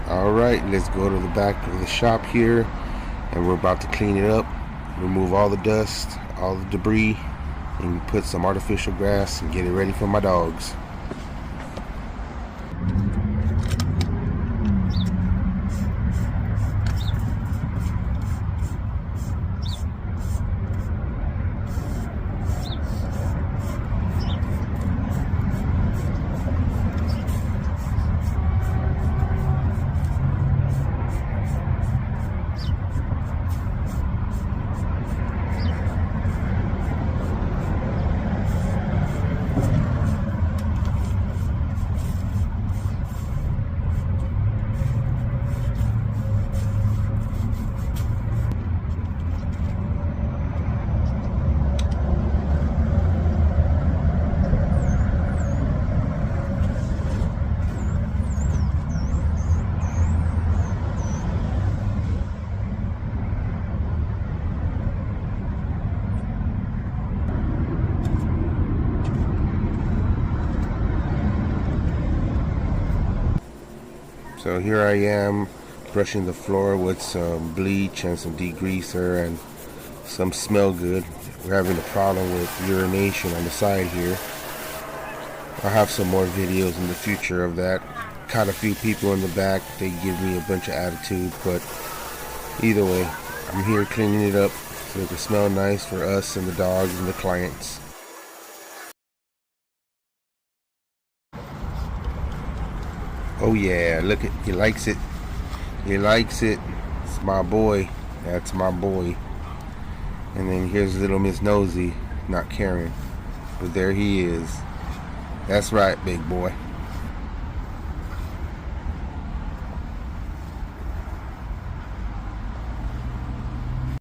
Alright, let's go to the back of the shop here, and we're about to clean it up, remove all the dust, all the debris, and put some artificial grass and get it ready for my dogs. So here I am brushing the floor with some bleach and some degreaser and some Smell Good. We're having a problem with urination on the side here. I'll have some more videos in the future of that. Caught a few people in the back. They give me a bunch of attitude, but either way, I'm here cleaning it up so it can smell nice for us and the dogs and the clients. Oh yeah, look at, he likes it. He likes it. It's my boy. That's my boy. And then here's little Miss Nosy, not caring. But there he is. That's right, big boy.